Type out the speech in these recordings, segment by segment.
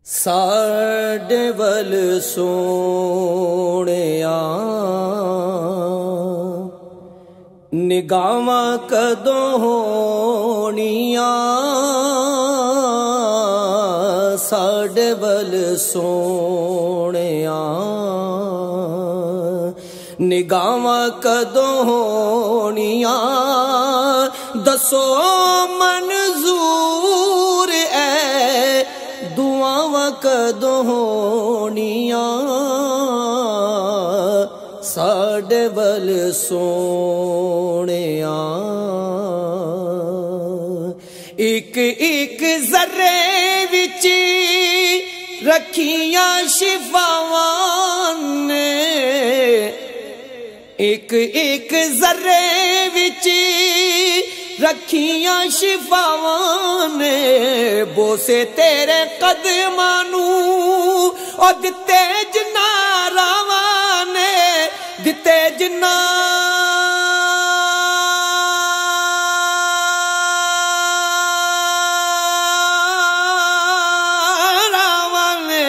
ساڈے ول سونیا نگاواں کدوں ہونیاں ساڈے ول سونیا نگاواں کدوں ہونیاں دسو منظور اے دعاواں کدوں ہونیاں ساڈے ول سونیا ایک ایک ذرے وچ رکھیاں شفاواں نے ایک ایک ذرے وچ رکھیاں شفاواں نے بوسے تیرے قدماں نوں او دتے جناراواں نے دتے جناراواں نے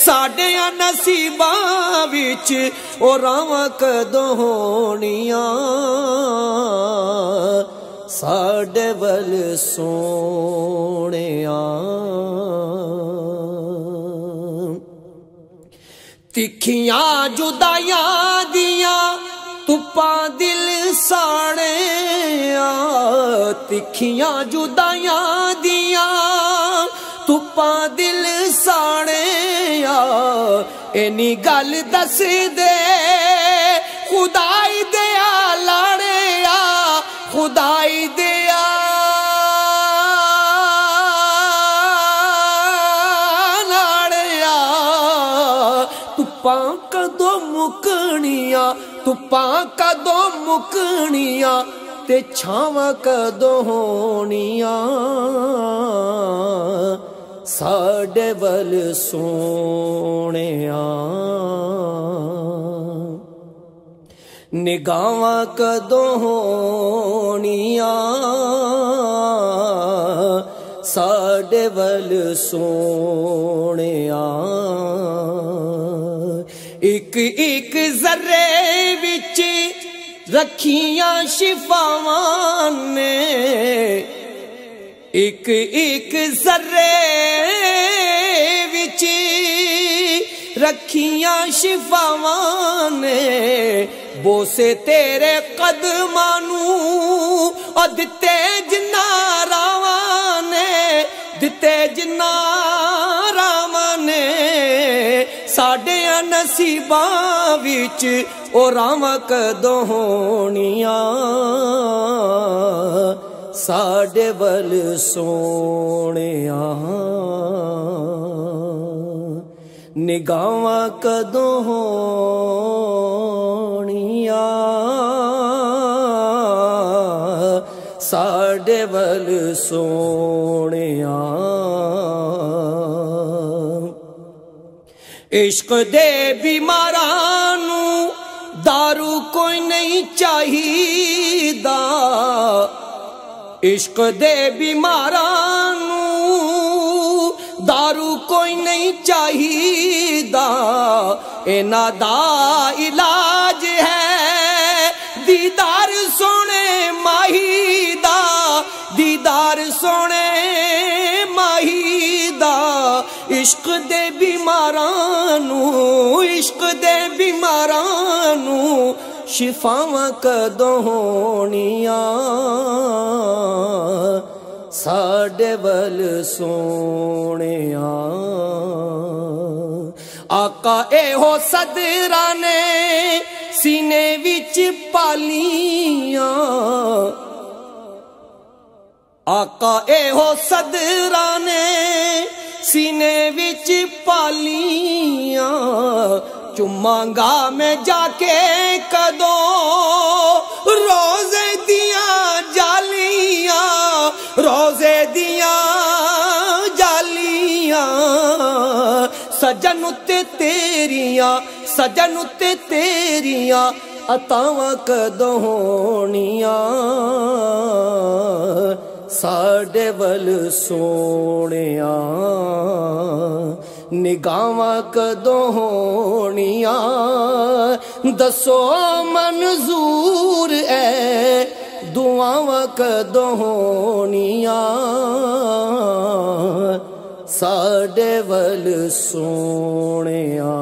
ساڈیاں نصیباں وچ او راواں کدوں ہونیاں ساڈے ول سونیا تکھیاں جدائیاں دیاں تپاں دل ساڑیاں تکھیاں جدائیاں دیاں تپاں دل ساڑیاں اینی گل دس دے خدائی دیا لاڑیا خدائی دیا لاڑیا تپاں کدوں مکنیاں تپاں کدوں مکنیاں تے چھاواں کدوں ہونیاں ساڈے ول سونیا نگاواں کدوں ہونیاں ساڈے ول سونیا ایک ایک ذرے وچ رکھیاں شفاواں نے ایک ایک ذرے وچ رکھیاں شفاواں نے بوسے تیرے قدماں نوں او دتے جناراواں نے دتے جناراواں نے ساڈیاں نصیباں وچ او راواں کدوں ہونیاں ساڈے ول سونیا نگاواں کدوں ہونیاں ساڈے ول سونیا عشق دے بیماراں نوں دارو کوئی نہیں چاہیدا عشق دے بیماراں نوں دارو کوئی نہیں چاہیدا انہاں دا علاج ہے دیدار سونے ماہی دا دیدار سونے ماہی دا عشق دے بیماراں نوں عشق دے بیماراں نوں شفاواں کدوں ہونیاں ساڈے ول سونیا آقا ایہو صدراں نے سینے وچ پالیاں آقا ایہو صدراں نے سینے وچ پالیاں چماں گا میں جا کے کدوں روزے دیاں جالیاں روزے دیاں جالیاں سجن تے تیریاں سجن تے تیریاں عطاواں کدوں ہونیاں ساڈے ول سونیا نگاہاں کدوں ہونیاں دسو منظور اے دعاواں کدوں ہونیاں ساڈے ول سونیا